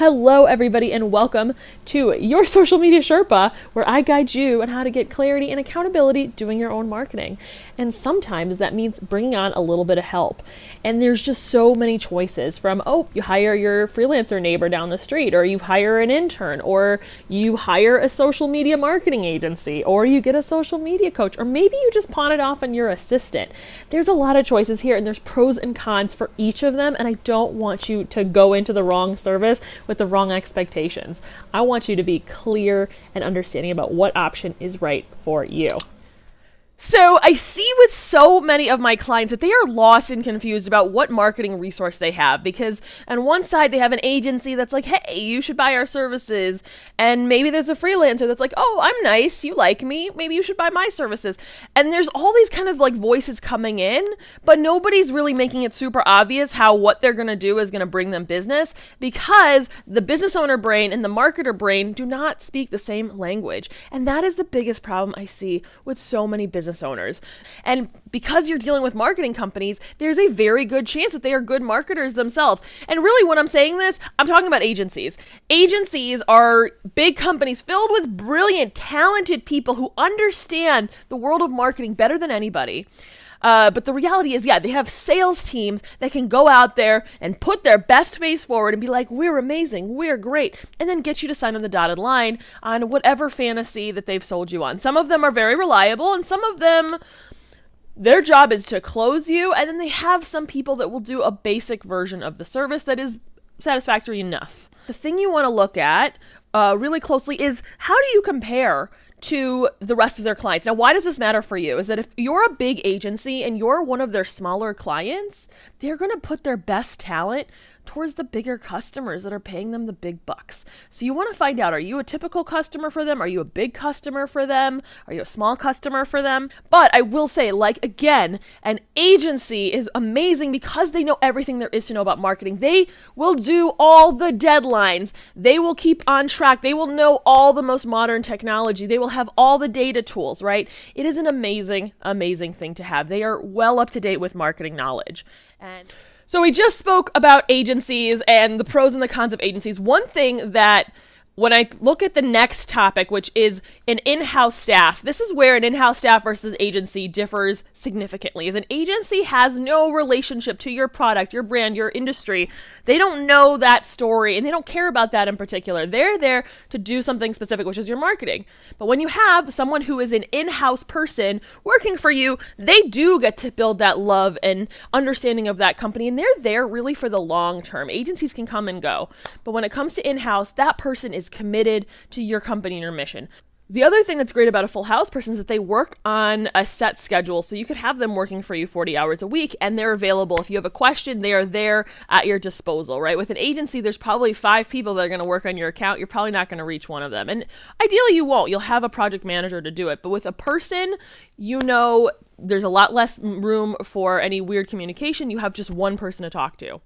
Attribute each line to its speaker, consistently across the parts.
Speaker 1: Hello, everybody, and welcome to Your Social Media Sherpa, where I guide you on how to get clarity and accountability doing your own marketing. And sometimes that means bringing on a little bit of help. And there's just so many choices from, you hire your freelancer neighbor down the street, or you hire an intern, or you hire a social media marketing agency, or you get a social media coach, or maybe you just pawn it off on your assistant. There's a lot of choices here, and there's pros and cons for each of them, and I don't want you to go into the wrong service with the wrong expectations. I want you to be clear and understanding about what option is right for you. So I see with so many of my clients that they are lost and confused about what marketing resource they have, because on one side they have an agency that's like, hey, you should buy our services. And maybe there's a freelancer that's like, oh, I'm nice, you like me, maybe you should buy my services. And there's all these kind of like voices coming in, but nobody's really making it super obvious how what they're going to do is going to bring them business, because the business owner brain and the marketer brain do not speak the same language. And that is the biggest problem I see with so many business owners. And because you're dealing with marketing companies, there's a very good chance that they are good marketers themselves. And really, when I'm saying this, I'm talking about agencies. Agencies are big companies filled with brilliant, talented people who understand the world of marketing better than anybody. But the reality is, they have sales teams that can go out there and put their best face forward and be like, we're amazing, we're great, and then get you to sign on the dotted line on whatever fantasy that they've sold you on. Some of them are very reliable, and some of them, their job is to close you, and then they have some people that will do a basic version of the service that is satisfactory enough. The thing you want to look at really closely is, how do you compare to the rest of their clients? Now, why does this matter for you? Is that if you're a big agency and you're one of their smaller clients, they're going to put their best talent towards the bigger customers that are paying them the big bucks. So you want to find out, are you a typical customer for them? Are you a big customer for them? Are you a small customer for them? But I will say, again, an agency is amazing because they know everything there is to know about marketing. They will do all the deadlines. They will keep on track. They will know all the most modern technology. They will have all the data tools, right? It is an amazing, amazing thing to have. They are well up to date with marketing knowledge. And so we just spoke about agencies and the pros and the cons of agencies. One thing that when I look at the next topic, which is an in-house staff, this is where an in-house staff versus agency differs significantly. As an agency has no relationship to your product, your brand, your industry. They don't know that story, and they don't care about that in particular. They're there to do something specific, which is your marketing. But when you have someone who is an in-house person working for you, they do get to build that love and understanding of that company, and they're there really for the long term. Agencies can come and go, but when it comes to in-house, that person is committed to your company and your mission. The other thing that's great about a full house person is that they work on a set schedule. So you could have them working for you 40 hours a week, and they're available. If you have a question, they are there at your disposal, right? With an agency, there's probably 5 people that are going to work on your account. You're probably not going to reach one of them. And ideally you won't. You'll have a project manager to do it. But with a person, there's a lot less room for any weird communication. You have just one person to talk to.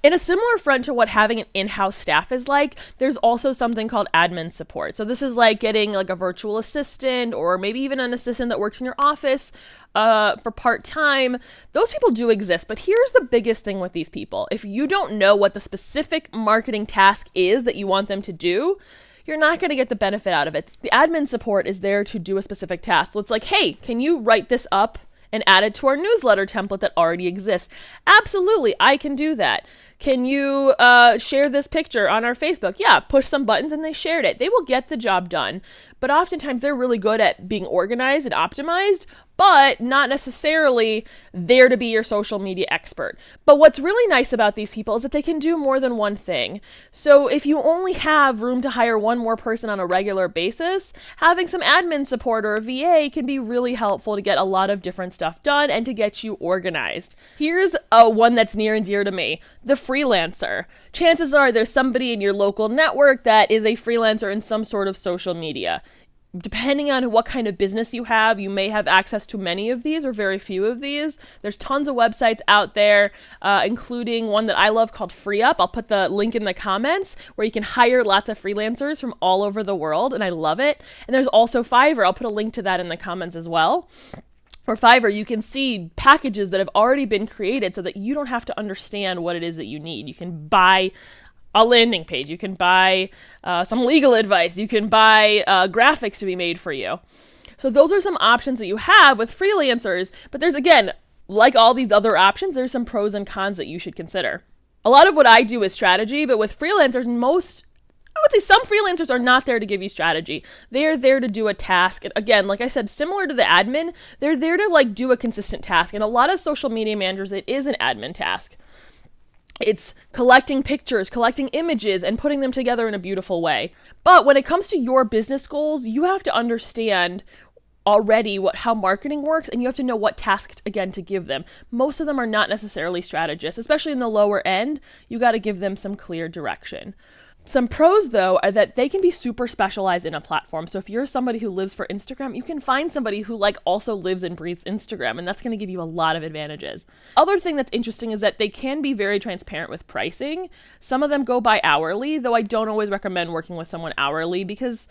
Speaker 1: In a similar front to what having an in-house staff is like, there's also something called admin support. So this is like getting like a virtual assistant, or maybe even an assistant that works in your office for part-time. Those people do exist, but here's the biggest thing with these people. If you don't know what the specific marketing task is that you want them to do, you're not going to get the benefit out of it. The admin support is there to do a specific task. So it's like, hey, can you write this up and add it to our newsletter template that already exists? Absolutely, I can do that. Can you share this picture on our Facebook? Yeah, push some buttons and they shared it. They will get the job done. But oftentimes they're really good at being organized and optimized, but not necessarily there to be your social media expert. But what's really nice about these people is that they can do more than one thing. So if you only have room to hire one more person on a regular basis, having some admin support or a VA can be really helpful to get a lot of different stuff done and to get you organized. Here's one that's near and dear to me, the freelancer. Chances are there's somebody in your local network that is a freelancer in some sort of social media. Depending on what kind of business you have, you may have access to many of these or very few of these. There's tons of websites out there, including one that I love called FreeUp. I'll put the link in the comments, where you can hire lots of freelancers from all over the world, and I love it. And there's also Fiverr. I'll put a link to that in the comments as well. For Fiverr, you can see packages that have already been created so that you don't have to understand what it is that you need. You can buy a landing page. You can buy some legal advice. You can buy graphics to be made for you. So those are some options that you have with freelancers. But there's, again, like all these other options, there's some pros and cons that you should consider. A lot of what I do is strategy, but with freelancers, I would say some freelancers are not there to give you strategy. They are there to do a task. And again, like I said, similar to the admin, they're there to like do a consistent task. And a lot of social media managers, it is an admin task. It's collecting pictures, collecting images, and putting them together in a beautiful way. But when it comes to your business goals, you have to understand already how marketing works, and you have to know what tasks, again, to give them. Most of them are not necessarily strategists, especially in the lower end. You got to give them some clear direction. Some pros, though, are that they can be super specialized in a platform. So if you're somebody who lives for Instagram, you can find somebody who also lives and breathes Instagram, and that's going to give you a lot of advantages. Other thing that's interesting is that they can be very transparent with pricing. Some of them go by hourly, though I don't always recommend working with someone hourly because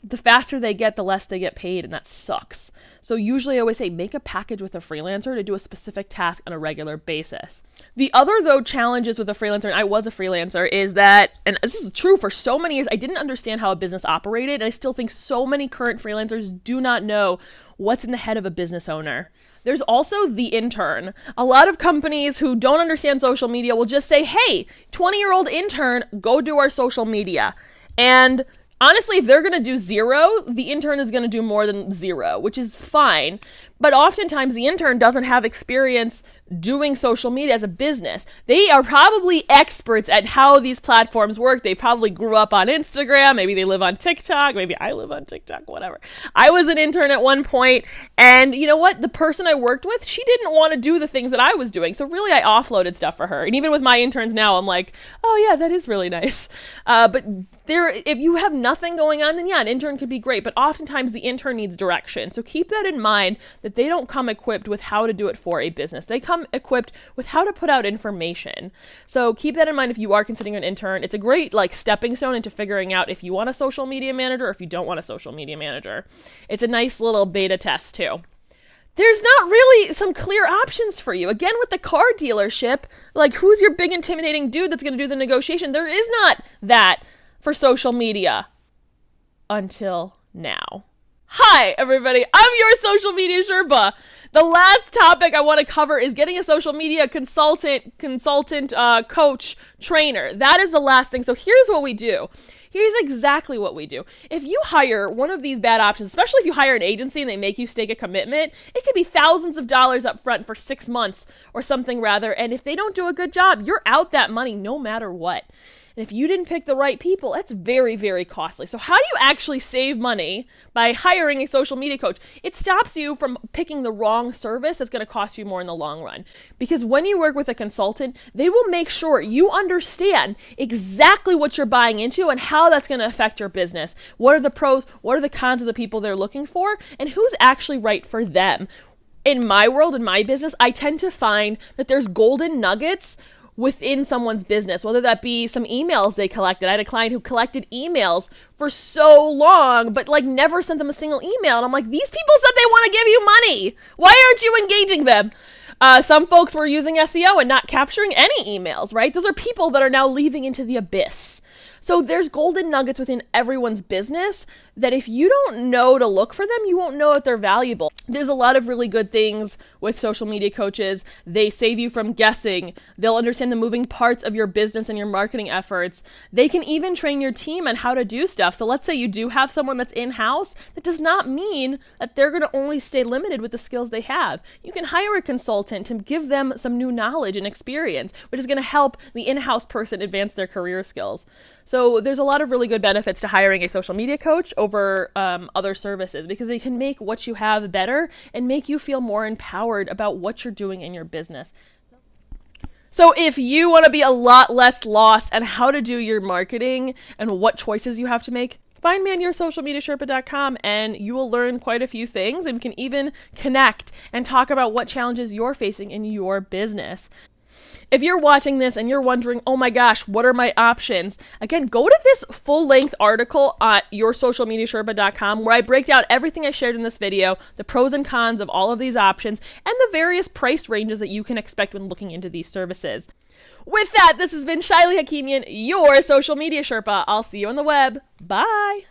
Speaker 1: the faster they get, the less they get paid, and that sucks. So usually I always say make a package with a freelancer to do a specific task on a regular basis. The other, though, challenges with a freelancer, and I was a freelancer, is that, and this is true for so many years, I didn't understand how a business operated, and I still think so many current freelancers do not know what's in the head of a business owner. There's also the intern. A lot of companies who don't understand social media will just say, hey, 20-year-old intern, go do our social media. And honestly, if they're going to do 0, the intern is going to do more than 0, which is fine. But oftentimes the intern doesn't have experience doing social media as a business. They are probably experts at how these platforms work. They probably grew up on Instagram. Maybe they live on TikTok. Maybe I live on TikTok, whatever. I was an intern at one point, and you know what? The person I worked with, she didn't want to do the things that I was doing. So really, I offloaded stuff for her. And even with my interns now, I'm like, oh yeah, that is really nice. But if you have nothing going on, then yeah, an intern could be great. But oftentimes the intern needs direction. So keep that in mind, that they don't come equipped with how to do it for a business. They come equipped with how to put out information. So keep that in mind if you are considering an intern. It's a great stepping stone into figuring out if you want a social media manager or if you don't want a social media manager. It's a nice little beta test too. There's not really some clear options for you. Again, with the car dealership, who's your big intimidating dude that's going to do the negotiation? There is not that for social media until now. Hi, everybody. I'm your social media Sherpa. The last topic I want to cover is getting a social media consultant, coach, trainer. That is the last thing. So here's what we do. Here's exactly what we do. If you hire one of these bad options, especially if you hire an agency and they make you stake a commitment, it could be thousands of dollars up front for 6 months or something rather. And if they don't do a good job, you're out that money no matter what. And if you didn't pick the right people, that's very, very costly. So how do you actually save money by hiring a social media coach? It stops you from picking the wrong service that's going to cost you more in the long run. Because when you work with a consultant, they will make sure you understand exactly what you're buying into and how that's going to affect your business. What are the pros? What are the cons of the people they're looking for? And who's actually right for them? In my world, in my business, I tend to find that there's golden nuggets within someone's business, whether that be some emails they collected. I had a client who collected emails for so long, but never sent them a single email. And I'm like, these people said they want to give you money. Why aren't you engaging them? Some folks were using SEO and not capturing any emails, right? Those are people that are now leaving into the abyss. So there's golden nuggets within everyone's business that if you don't know to look for them, you won't know if they're valuable. There's a lot of really good things with social media coaches. They save you from guessing. They'll understand the moving parts of your business and your marketing efforts. They can even train your team on how to do stuff. So let's say you do have someone that's in-house. That does not mean that they're going to only stay limited with the skills they have. You can hire a consultant to give them some new knowledge and experience, which is going to help the in-house person advance their career skills. So there's a lot of really good benefits to hiring a social media coach over other services because they can make what you have better and make you feel more empowered about what you're doing in your business. So if you want to be a lot less lost on how to do your marketing and what choices you have to make, find me on yoursocialmediasherpa.com and you will learn quite a few things, and we can even connect and talk about what challenges you're facing in your business. If you're watching this and you're wondering, oh my gosh, what are my options? Again, go to this full-length article at yoursocialmediasherpa.com where I break down everything I shared in this video, the pros and cons of all of these options, and the various price ranges that you can expect when looking into these services. With that, this has been Shaily Hakimian, your social media Sherpa. I'll see you on the web. Bye!